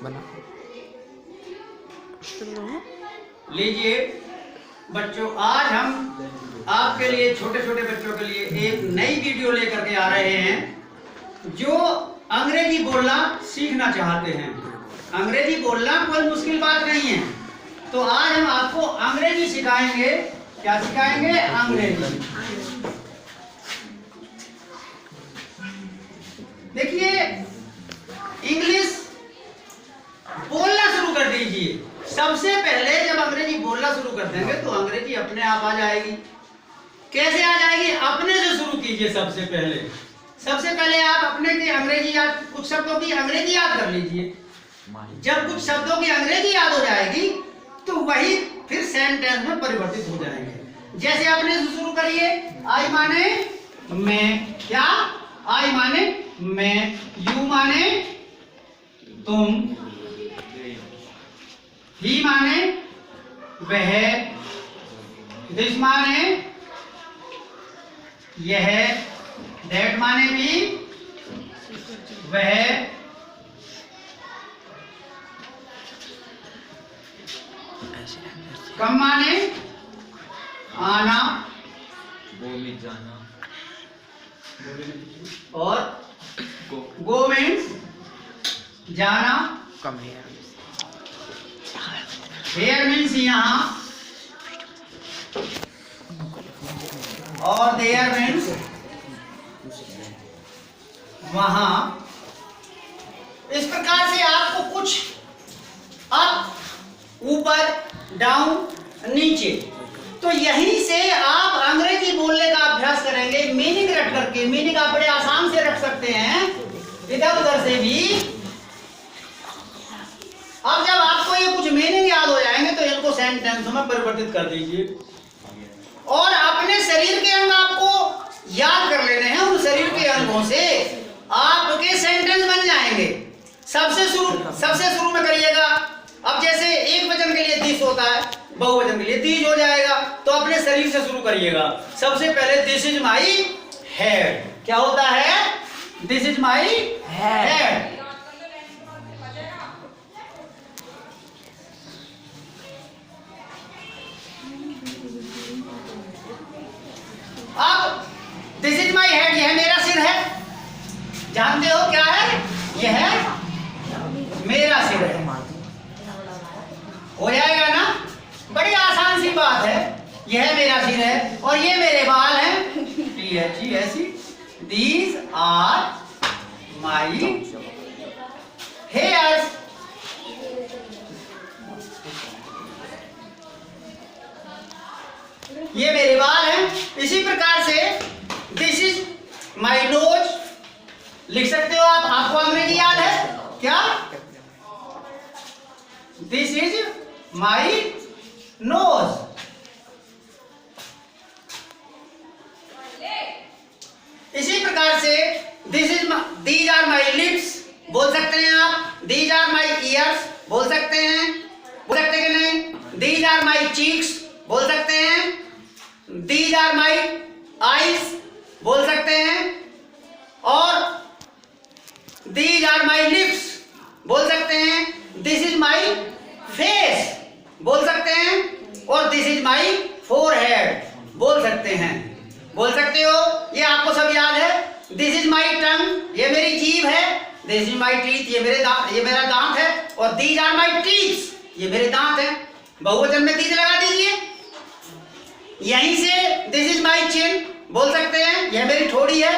बना लीजिए बच्चों, आज हम आपके लिए, छोटे छोटे बच्चों के लिए एक नई वीडियो लेकर के आ रहे हैं। जो अंग्रेजी बोलना सीखना चाहते हैं, अंग्रेजी बोलना कोई मुश्किल बात नहीं है, तो आज हम आपको अंग्रेजी सिखाएंगे। क्या सिखाएंगे? अंग्रेजी। देखिए, इंग्लिश बोलना शुरू कर दीजिए। सबसे पहले जब अंग्रेजी बोलना शुरू कर देंगे तो अंग्रेजी अपने आप आ जाएगी। कैसे आ जाएगी? अपने से शुरू कीजिए। सबसे पहले आप अपने की अंग्रेजी याद, कुछ शब्दों की अंग्रेजी याद कर लीजिए। जब कुछ शब्दों की अंग्रेजी याद हो जाएगी तो वही फिर सेंटेंस में परिवर्तित हो जाएंगे। जैसे अपने से शुरू करिए। आई माने मैं, क्या? आई माने मैं, यू माने तुम, ही माने वह, दिस माने यह, दैट माने भी वह, कम माने आना, जाना, और गो मीन्स जाना, कम है। हेयर मीन्स यहाँ, और देयर मीन्स वहां। इस प्रकार से आपको कुछ अप, ऊपर, डाउन, नीचे, तो यहीं से आप अंग्रेजी बोलने का अभ्यास करेंगे। मीनिंग रट करके, मीनिंग आप बड़े आसान से रख सकते हैं इधर उधर से भी। अब जब आपको ये कुछ मीनिंग याद हो जाएंगे तो इनको सेंटेंस में परिवर्तित कर दीजिए, और अपने शरीर के अंग आपको याद कर लेने हैं। उन शरीर के अंगों से आपके सेंटेंस बन जाएंगे। सबसे शुरू में करिएगा। अब जैसे एक वचन के लिए दिस होता है, बहुवचन के लिए दीज हो जाएगा, तो अपने शरीर से शुरू करिएगा। सबसे पहले दिस इज माई हेड। क्या होता है? This is my head. अब दिस इज माई हेड, यह मेरा सिर है। जानते हो क्या है? यह मेरा सिर है। हो जाएगा ना? बड़ी आसान सी बात है। यह मेरा सिर है और ये मेरे बाल हैं। These are my hairs. ये मेरे बाल हैं। इसी प्रकार से दिस इज माई नोज लिख सकते हो आप। आपको अंग्रेजी याद है क्या? This is my nose. इसी प्रकार से दीज आर माई लिप्स बोल सकते हैं आप। दीज आर माई ईयर्स बोल सकते हैं कि नहीं? दीज आर माई चीक्स बोल सकते हैं। दीज आर माई आईज बोल सकते हैं, और दीज आर माई लिप्स बोल सकते हैं। दिस इज माई फेस बोल सकते हैं, और दिस इज माई फोरहेड बोल सकते हैं। बोल सकते हो? ये आपको सब याद है। दिस इज माई टंग, ये मेरी जीभ है। दिस इज माई टीथ, ये मेरा दांत है। और दीज आर माई टीथ्स, ये मेरे दांत हैं। बहुवचन में दीज लगा दीजिए। यहीं से दिस इज माई चिन बोल सकते हैं, यह मेरी ठोड़ी है।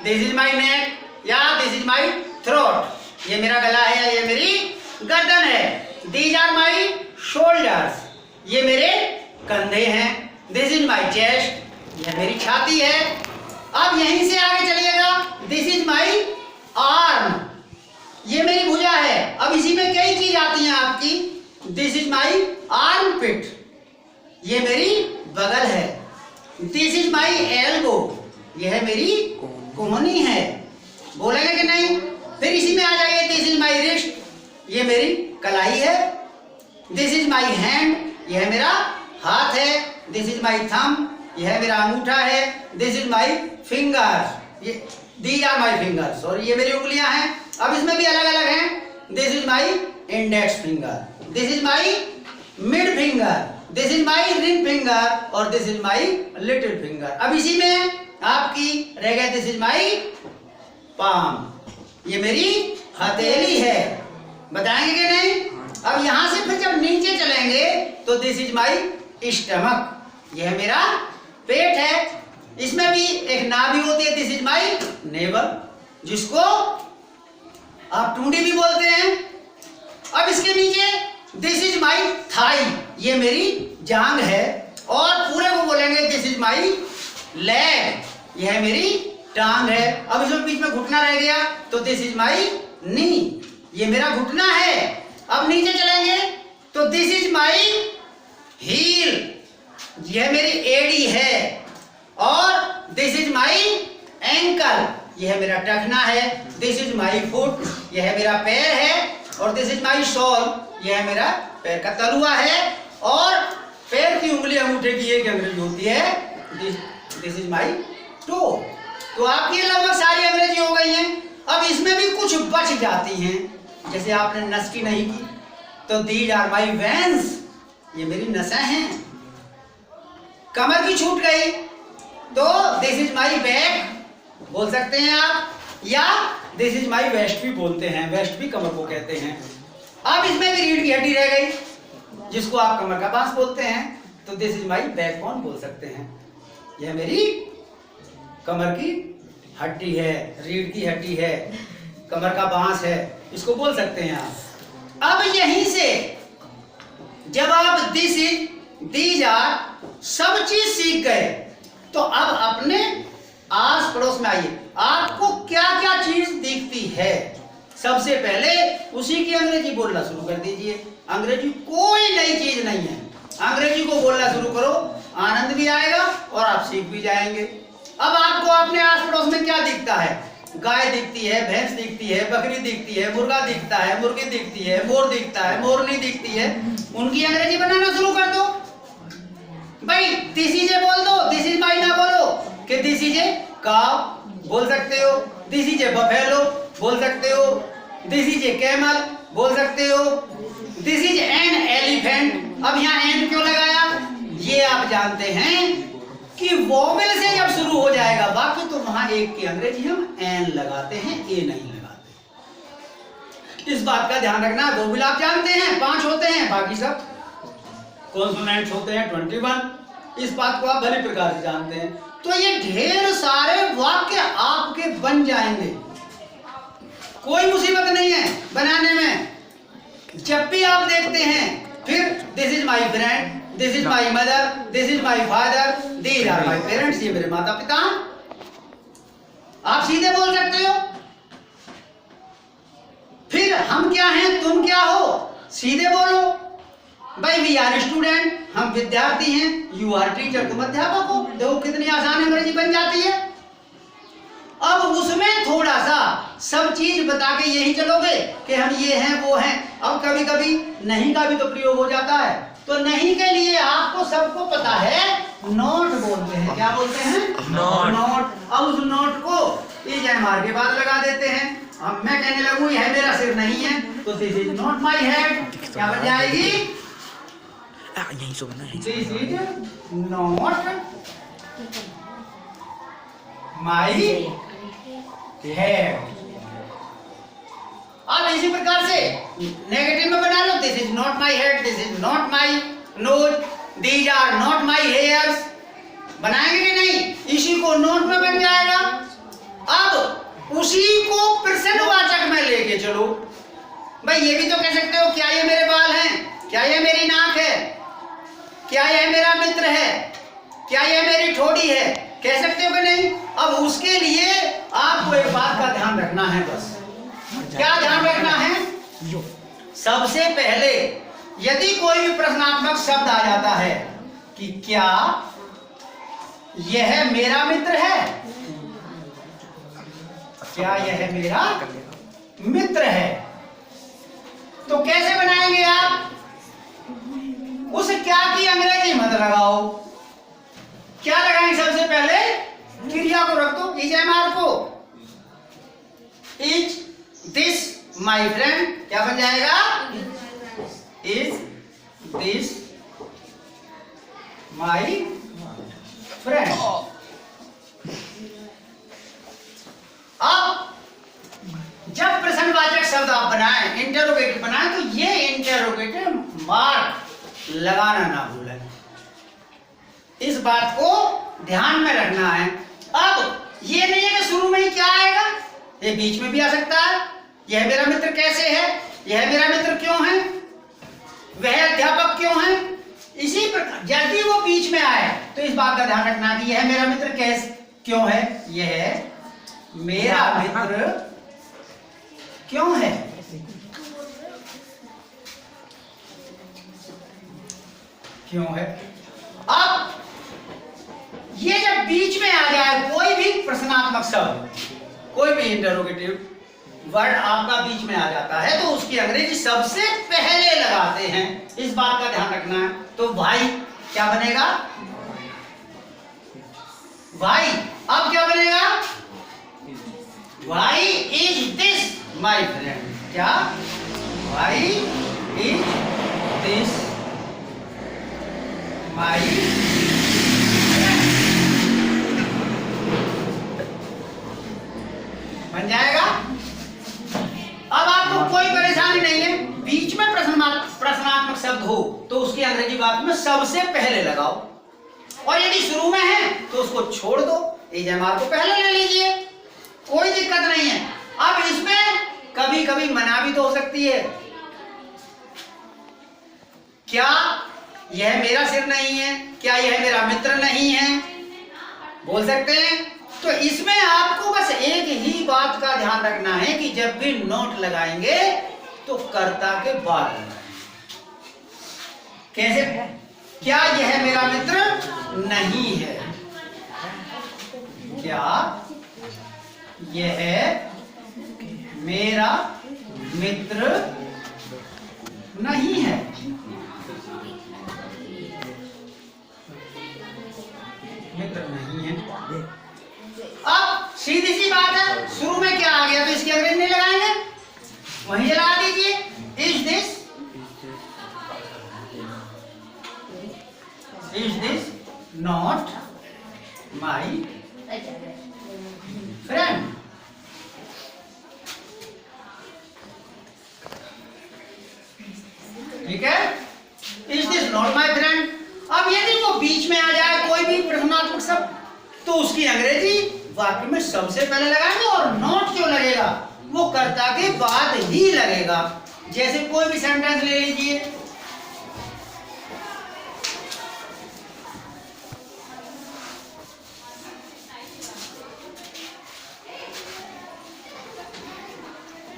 दिस इज माई नेक, या दिस इज माई थ्रोट, ये मेरा गला है या ये मेरी गर्दन है। दीज आर माई शोल्डर्स, ये मेरे कंधे हैं। दिस इज माई चेस्ट, यह मेरी छाती है। अब यहीं से आगे चलिएगा। दिस इज माई आर्म, ये मेरी भुजा है। अब इसी में कई चीज आती हैं आपकी। दिस इज माई आर्म पिट, ये मेरी बगल है। दिस इज माई एल्बो, यह मेरी कोहनी है। बोलेंगे कि नहीं? फिर इसी में आ जाइए। दिस इज माई रिस्ट, ये मेरी कलाई है। दिस इज माई हैंड, यह मेरा हाथ है। दिस इज माई थंब, यह मेरा अंगूठा है। दिस इज माई फिंगर्स, ये दीज आर माई फिंगर्स, और ये मेरी उंगलियां हैं। अब इसमें भी अलग अलग हैं। This is my index finger, this is my mid finger, this is my ring finger और this is my little finger. अब इसी में आपकी रह गया दिस इज माई पाम, ये मेरी हथेली है, बताएंगे कि नहीं? अब यहां से फिर जब नीचे चलेंगे तो दिस इज माई स्टमक, यह मेरा पेट है, इसमें भी एक नाभि होती है, दिस इज माई नेवल, जिसको आप टूडी भी बोलते हैं। अब इसके नीचे दिस इज माई थाई, ये मेरी जांग है, और पूरे को बोलेंगे दिस इज माई लेग, यह मेरी टांग है। अब इसमें बीच में घुटना रह गया तो दिस इज माई नी, ये मेरा घुटना है। अब नीचे चलेंगे तो दिस इज माई हील, यह मेरी एड़ी है, और दिस इज माई एंकल, यह मेरा टखना है, दिस इज माई फुट, यह मेरा पैर है, और दिस इज माई सोल, यह मेरा पैर का तलुआ है, और पैर की उंगली अंगूठे की एक अंग्रेजी होती है, दिस इज माई टो। तो आपकी लगभग सारी अंग्रेजी हो गई हैं। अब इसमें भी कुछ बच जाती हैं, जैसे आपने नस की नहीं की तो दीज आर माई वेन्स, ये मेरी नसें हैं। कमर की छूट गई तो दिस इज माई बैक बोल सकते हैं आप, या दिस इज माई वेस्ट भी बोलते हैं, वेस्ट भी कमर को कहते हैं। अब इसमें भी रीढ़ की हड्डी रह गई, जिसको आप कमर का बांस बोलते हैं, तो दिस इज माई बैकबोन बोल सकते हैं, यह मेरी कमर की हड्डी है, रीढ़ की हड्डी है, कमर का बांस है, इसको बोल सकते हैं आप। अब यहीं से जब आप दिस इज दीज आर सब चीज सीख गए तो अब अपने आस पड़ोस में आइए, आपको क्या क्या चीज दिखती है। सबसे पहले उसी की अंग्रेजी बोलना शुरू कर दीजिए। अंग्रेजी कोई नई चीज नहीं है, अंग्रेजी को बोलना शुरू करो, आनंद भी आएगा और आप सीख भी जाएंगे। अब आपको अपने आस पड़ोस में क्या दिखता है? गाय दिखती है, भैंस दिखती है, बकरी दिखती है, मुर्गा दिखता है, मुर्गी दिखती है, मोर दिखता है, मोरनी दिखती है, उनकी अंग्रेजी बनाना शुरू कर दो भाई। दिस इज ए बोल दो, दिस इज माई ना बोलो कि दिस इज ए काव बोल सकते हो, दिस इज ए बफेलो बोल सकते हो, दिस इज ए कैमल बोल सकते हो, दिस इज एन एलिफेंट। अब यहाँ एन क्यों लगाया? ये आप जानते हैं कि वोवेल से जब शुरू हो जाएगा वाक्य तो वहां एक की अंग्रेजी हम एन लगाते हैं, ए नहीं लगाते। इस बात का ध्यान रखना। वोवेल आप जानते हैं 5 होते हैं, बाकी सब कॉन्सोनेंट्स होते हैं 21। इस बात को आप भली प्रकार से जानते हैं। तो ये ढेर सारे वाक्य आपके बन जाएंगे, कोई मुसीबत नहीं है बनाने में। जब भी आप देखते हैं फिर this is my friend, this is my mother, this is my father, these are my parents, ये मेरे माता पिता हैं, आप सीधे बोल सकते हो। फिर हम क्या हैं, तुम क्या हो, सीधे बोलो भाई। वी आर स्टूडेंट, हम विद्यार्थी हैं, यू आर टीचर, तुम अध्यापक हो। देखो कितनी आसान अंग्रेजी बन जाती है। अब उसमें थोड़ा सा सब चीज बता के यही चलोगे कि हम ये हैं वो हैं। अब कभी कभी नहीं का भी तो प्रयोग हो जाता है, तो नहीं के लिए आपको सबको पता है नोट बोलते हैं। क्या बोलते हैं? नोट। अब उस नोट को EMR के बाद लगा देते हैं। अब मैं कहने लगूं यह मेरा सिर नहीं है तो this is not my head, क्या बन जाएगी? This is not my head. अब इसी प्रकार से नेगेटिव में बना लो, this is not my head, this is not my nose, these are not my hairs. बनाएंगे कि नहीं? इसी को नोट में बन जाएगा। अब उसी को प्रश्नवाचक में लेके चलो भाई। ये भी तो कह सकते हो क्या ये मेरे बाल हैं, क्या ये मेरी नाक है, क्या यह मेरा मित्र है, क्या यह मेरी ठोड़ी है, कह सकते हो कि नहीं? अब उसके लिए आपको एक बात का ध्यान रखना है। बस क्या ध्यान रखना है? सबसे पहले यदि कोई भी प्रश्नात्मक शब्द आ जाता है कि क्या यह मेरा मित्र है, क्या यह मेरा मित्र है, तो कैसे बनाएंगे आप? उस क्या की अंग्रेजी मत लगाओ। क्या लगाएंगे? सबसे पहले क्रिया को रख दो, EMR को। इज दिस माई फ्रेंड, क्या बन जाएगा? Is this my friend. अब जब प्रश्नवाचक शब्द आप बनाएं, इंटरोगेटिव बनाएं, तो ये इंटरोगेटिव मार्क लगाना ना भूलें। इस बात को ध्यान में रखना है। अब ये नहीं है कि शुरू में ही क्या आएगा, ये बीच में भी आ सकता है। यह मेरा मित्र कैसे है, यह मेरा मित्र क्यों है, वह अध्यापक क्यों है। इसी प्रकार यदि वो बीच में आए तो इस बात का ध्यान रखना कि यह मेरा मित्र कैसे क्यों है, यह मेरा मित्र क्यों है। क्यों है। अब ये जब बीच में आ जाए कोई भी प्रश्नात्मक शब्द, कोई भी इंटरोगेटिव वर्ड आपका बीच में आ जाता है तो उसकी अंग्रेजी सबसे पहले लगाते हैं। इस बात का ध्यान रखना है। तो भाई क्या बनेगा, भाई। अब क्या बनेगा, Why is this my friend? क्या? Why is this my friend? बन जाएगा। अब आपको कोई परेशानी नहीं है, बीच में प्रश्नात्मक शब्द हो तो उसकी अंग्रेजी वाक्य में सबसे पहले लगाओ, और यदि शुरू में है तो उसको छोड़ दो, एजएमआर को पहले ले लीजिए, कोई दिक्कत नहीं है। अब इसमें कभी कभी मना भी तो हो सकती है, क्या यह मेरा सिर नहीं है, क्या यह मेरा मित्र नहीं है, बोल सकते हैं। तो इसमें आपको बस एक ही बात का ध्यान रखना है कि जब भी नोट लगाएंगे तो कर्ता के बाद लगाएंगे। कैसे, क्या यह मेरा मित्र नहीं है, क्या यह मेरा मित्र नहीं है। मित्र नहीं है। अब सीधी सी बात है, शुरू में क्या आ गया तो इसकी अंग्रेजी नहीं लगाएंगे, वहीं लगा दीजिए। Is this not my friend. ठीक है, is this not my friend. अब यदि वो बीच में आ जाए कोई भी प्रश्नात्मक शब्द तो उसकी अंग्रेजी वाक्य में सबसे पहले लगाएंगे, और नोट क्यों लगेगा, वो कर्ता के बाद ही लगेगा। जैसे कोई भी सेंटेंस ले लीजिए,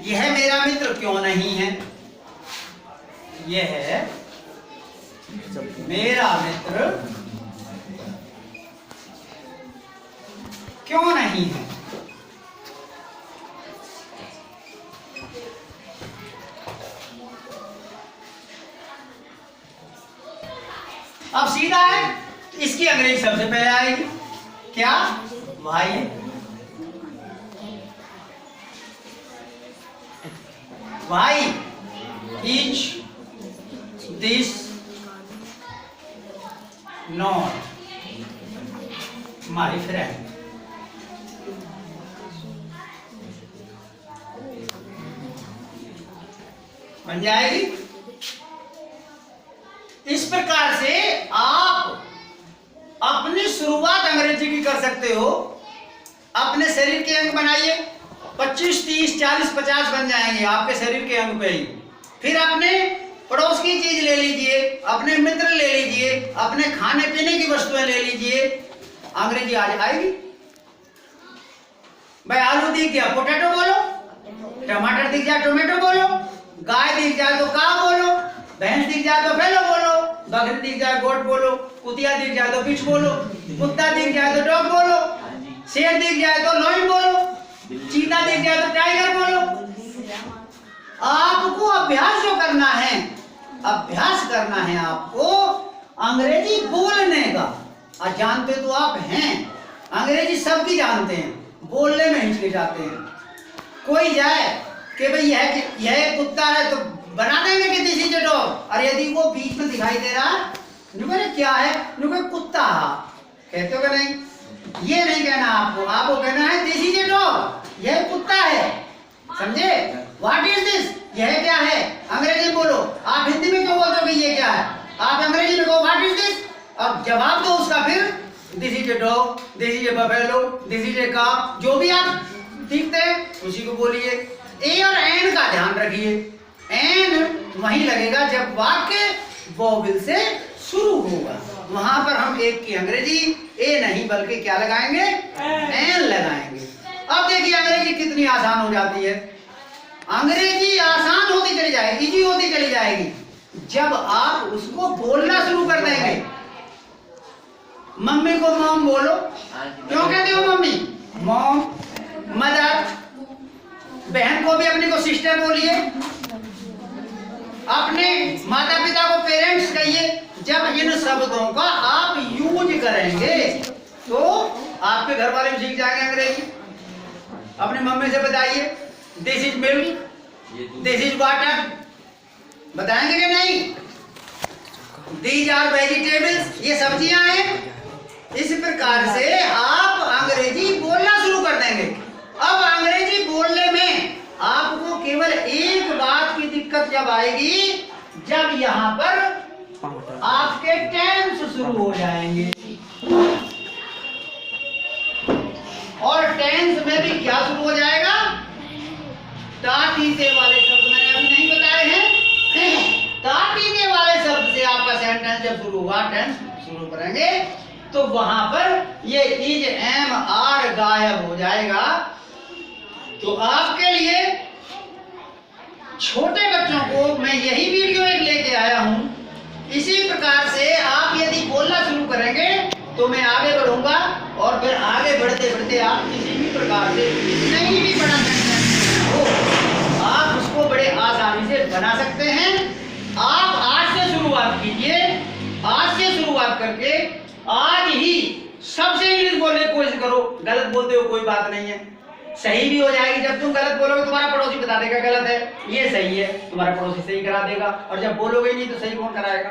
यह मेरा मित्र क्यों नहीं है, यह मेरा मित्र क्यों नहीं है। अब सीधा है, इसकी अंग्रेजी सबसे पहले आएगी, क्या, भाई। Why is this not my friend? बन जाएगी। इस प्रकार से आप अपनी शुरुआत अंग्रेजी की कर सकते हो। अपने शरीर के अंग बनाइए, 25, 30, 40, 50 बन जाएंगे आपके शरीर के अंग पे ही। फिर अपने पड़ोस की चीज ले लीजिए, अपने मित्र ले लीजिए, अपने खाने पीने की वस्तुएं ले लीजिए, अंग्रेजी आज आएगी। भाई आलू दिख गया पोटैटो बोलो, टमाटर दिख जाए टोमेटो बोलो, गाय दिख जाए तो काव बोलो, भैंस दिख जाए तो फेलो बोलो, बकरी दिख जाए गोट बोलो, कुतिया दिख जाए तो बिच बोलो, कुत्ता दिख जाए तो डॉग बोलो, शेर दिख जाए तो लॉयन बोलो, चीता दिख जाए तो टाइगर बोलो। आपको अभ्यास जो करना है, अभ्यास करना है आपको अंग्रेजी बोलने का। और जानते तो आप हैं, अंग्रेजी सबकी जानते हैं, बोलने में हिचकिचाते हैं। कोई जाए कि भाई यह कुत्ता है तो बना देंगे कि दिस इज अ डॉग, और अंग्रेजी को बीच में दिखाई दे रहा है, नुके क्या है, नुके कुत्ता कहते हो कि नहीं? ये नहीं कहना आपको कहना है दिस इज ए डॉग, यह कुत्ता है, समझे? व्हाट इज दिस, यह क्या है? अंग्रेजी में बोलो। आप हिंदी में क्यों बोलते हो कि ये क्या है? आप अंग्रेजी में कहो व्हाट इज दिस और जवाब दो उसका फिर this is a dog, this is a buffalo, this is a calf, जो भी आप सीखते हैं उसी को बोलिए। ए और एन का ध्यान रखिए, एन वहीं लगेगा जब वाक्य वोवेल से शुरू होगा, वहां पर हम एक की अंग्रेजी ए नहीं बल्कि क्या लगाएंगे, एन लगाएंगे। अब देखिए अंग्रेजी कितनी आसान हो जाती है। अंग्रेजी आसान होती चली जाएगी, इजी होती चली जाएगी जब आप उसको बोलना शुरू कर देंगे। मम्मी को मॉम बोलो, क्यों कहते हो मम्मी? Mom, mother. बहन को भी अपनी को सिस्टर बोलिए, अपने माता पिता को पेरेंट्स कहिए। जब इन शब्दों का आप यूज करेंगे तो आपके घर वाले भी सीख जाएंगे अंग्रेजी। अपनी मम्मी से बताइए this is milk, this is water, बताएंगे कि नहीं? दीज आर वेजिटेबल्स, ये सब्जियां हैं। इस प्रकार से आप अंग्रेजी बोलना शुरू कर देंगे। अब अंग्रेजी बोलने में आपको केवल एक बात की दिक्कत जब आएगी, जब यहाँ पर आपके टेंस शुरू हो जाएंगे। और टेंस में भी क्या शुरू हो जाएगा? तातीते वाले शब्द मैंने अभी नहीं बताए हैं। तातीते वाले शब्द से आपका सेंटेंस जब शुरू हुआ, टेंस शुरू करेंगे तो वहां पर ये इज, एम, आर गायब हो जाएगा। तो आपके लिए छोटे बच्चों को मैं यही वीडियो एक लेके आया हूं। इसी प्रकार से आप यदि बोलना शुरू करेंगे तो मैं आगे बढ़ूंगा और फिर आगे बढ़ते बढ़ते आप किसी भी प्रकार से नहीं भी बना सकते हो, आप उसको बड़े आसानी से बना सकते हैं। आप आज से शुरुआत कीजिए, आज से शुरुआत करके आज ही सबसे इंग्लिश बोलने की कोशिश करो। गलत बोलते हो कोई बात नहीं है, सही भी हो जाएगी। जब तुम गलत बोलोगे तुम्हारा पड़ोसी बता देगा गलत है, ये सही है, तुम्हारा पड़ोसी सही करा देगा। और जब बोलोगे नहीं तो सही कौन कराएगा?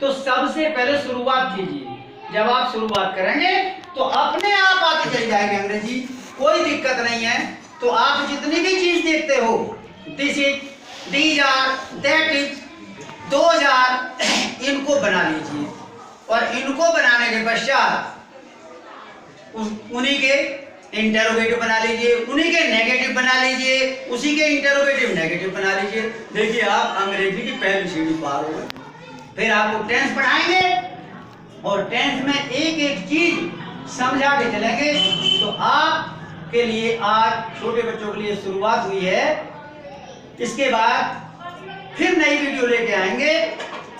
तो सबसे पहले शुरुआत कीजिए। जब आप शुरुआत करेंगे तो अपने आप आती चली जाएगी अंग्रेजी, कोई दिक्कत नहीं है। तो आप जितनी भी चीज देखते हो, this is, these are, that is, those are, इनको बना लीजिए। और इनको बनाने के पश्चात उन्हीं के इंटरोगेटिव बना लीजिए, उन्हीं के नेगेटिव बना लीजिए, उसी के इंटरोगेटिव नेगेटिव बना लीजिए। देखिए आप अंग्रेजी की पहली सीढ़ी पार हो गए। फिर आपको टेंस पढ़ाएंगे और टेंस में एक एक चीज समझा के चलेंगे। तो आपके लिए आज छोटे बच्चों के लिए शुरुआत हुई है। इसके बाद फिर नई वीडियो लेके आएंगे।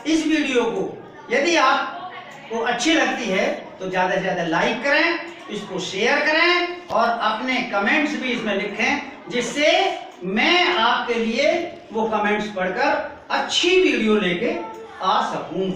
इस वीडियो को यदि आपको अच्छी लगती है तो ज्यादा से ज्यादा लाइक करें, इसको शेयर करें और अपने कमेंट्स भी इसमें लिखें, जिससे मैं आपके लिए वो कमेंट्स पढ़कर अच्छी वीडियो लेके आ सकूं।